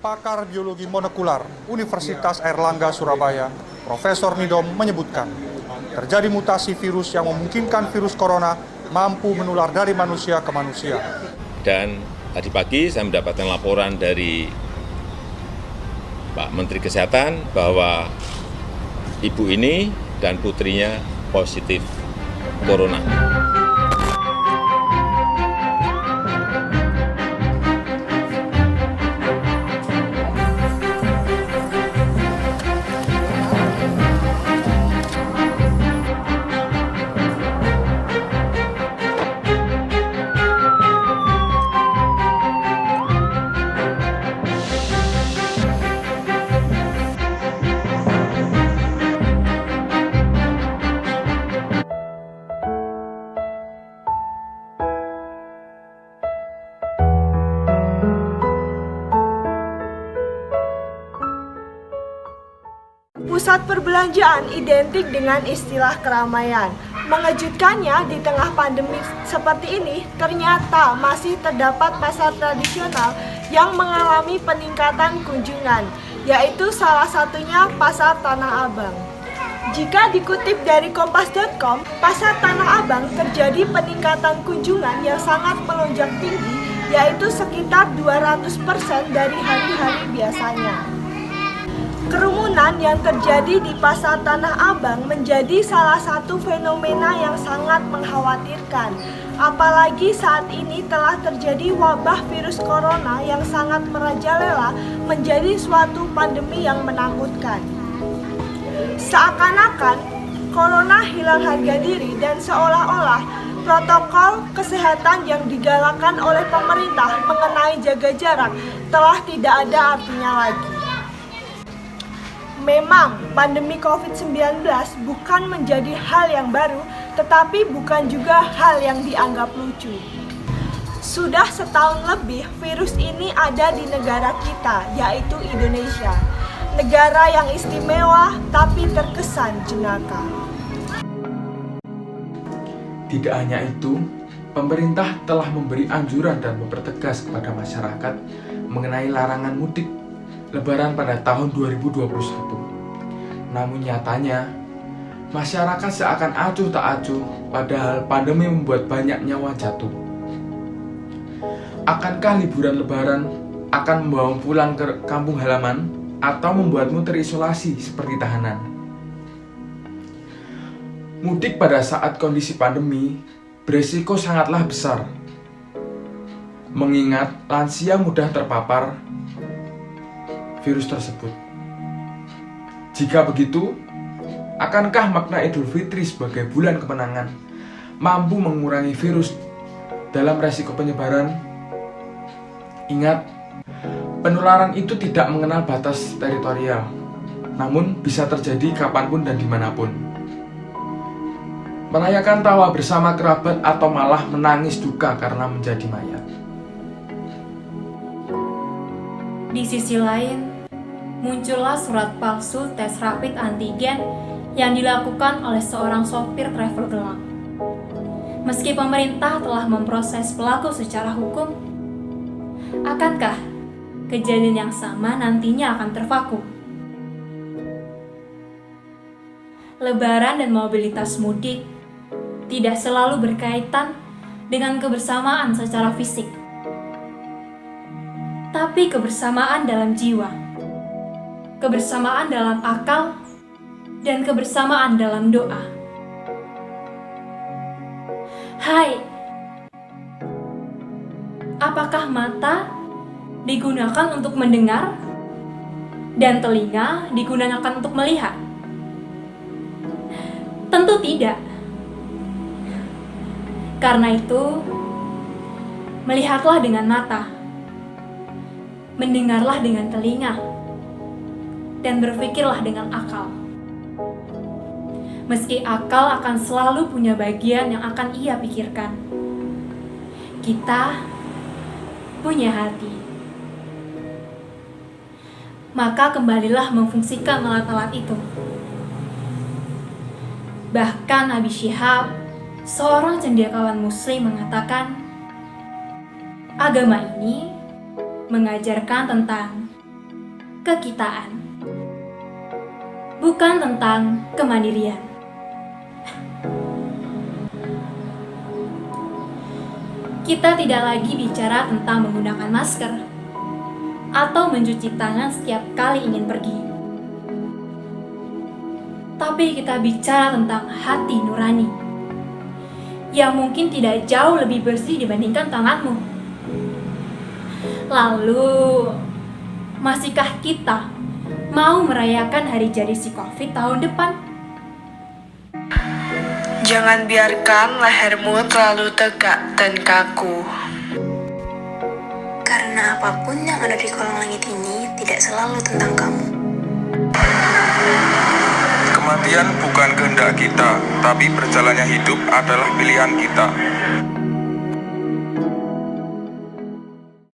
Pakar biologi molekular Universitas Airlangga Surabaya, Profesor Nidom menyebutkan, terjadi mutasi virus yang memungkinkan virus corona mampu menular dari manusia ke manusia. Dan tadi pagi saya mendapatkan laporan dari Pak Menteri Kesehatan bahwa ibu ini dan putrinya positif corona. Pusat perbelanjaan identik dengan istilah keramaian. Mengejutkannya, di tengah pandemi seperti ini, ternyata masih terdapat pasar tradisional yang mengalami peningkatan kunjungan, yaitu salah satunya Pasar Tanah Abang. Jika dikutip dari kompas.com, Pasar Tanah Abang terjadi peningkatan kunjungan yang sangat melonjak tinggi, yaitu sekitar 200% dari hari-hari biasanya. Kerumunan yang terjadi di Pasar Tanah Abang menjadi salah satu fenomena yang sangat mengkhawatirkan. Apalagi saat ini telah terjadi wabah virus corona yang sangat merajalela menjadi suatu pandemi yang menakutkan. Seakan-akan corona hilang harga diri dan seolah-olah protokol kesehatan yang digalakan oleh pemerintah mengenai jaga jarak telah tidak ada artinya lagi. Memang pandemi COVID-19 bukan menjadi hal yang baru, tetapi bukan juga hal yang dianggap lucu. Sudah setahun lebih virus ini ada di negara kita, yaitu Indonesia. Negara yang istimewa tapi terkesan jenaka. Tidak hanya itu, pemerintah telah memberi anjuran dan mempertegas kepada masyarakat mengenai larangan mudik Lebaran pada tahun 2021. Namun nyatanya, masyarakat seakan acuh tak acuh, padahal pandemi membuat banyak nyawa jatuh. Akankah liburan Lebaran akan membawa pulang ke kampung halaman atau membuatmu terisolasi seperti tahanan? Mudik pada saat kondisi pandemi beresiko sangatlah besar, mengingat lansia mudah terpapar virus tersebut. Jika begitu, akankah makna Idul Fitri sebagai bulan kemenangan mampu mengurangi virus dalam resiko penyebaran? Ingat, penularan itu tidak mengenal batas teritorial, namun bisa terjadi kapanpun dan dimanapun. Merayakan tawa bersama kerabat atau malah menangis duka karena menjadi mayat. Di sisi lain, muncullah surat palsu tes rapid antigen yang dilakukan oleh seorang sopir travel gelap. Meski pemerintah telah memproses pelaku secara hukum, akankah kejadian yang sama nantinya akan tervakum? Lebaran dan mobilitas mudik tidak selalu berkaitan dengan kebersamaan secara fisik, tapi kebersamaan dalam jiwa, kebersamaan dalam akal, dan kebersamaan dalam doa. Hai, apakah mata digunakan untuk mendengar dan telinga digunakan untuk melihat? Tentu tidak. Karena itu, melihatlah dengan mata, mendengarlah dengan telinga, dan berpikirlah dengan akal. Meski akal akan selalu punya bagian yang akan ia pikirkan, kita punya hati. Maka kembalilah memfungsikan alat-alat itu. Bahkan Nabi Syihab, seorang cendekiawan muslim, mengatakan, agama ini mengajarkan tentang kekitaan, bukan tentang kemandirian. Kita tidak lagi bicara tentang menggunakan masker atau mencuci tangan setiap kali ingin pergi. Tapi kita bicara tentang hati nurani yang mungkin tidak jauh lebih bersih dibandingkan tanganmu. Lalu, masihkah kita mau merayakan hari jadi si COVID tahun depan? Jangan biarkan lehermu terlalu tegak dan kaku. Karena apapun yang ada di kolong langit ini tidak selalu tentang kamu. Kematian bukan kehendak kita, tapi berjalannya hidup adalah pilihan kita.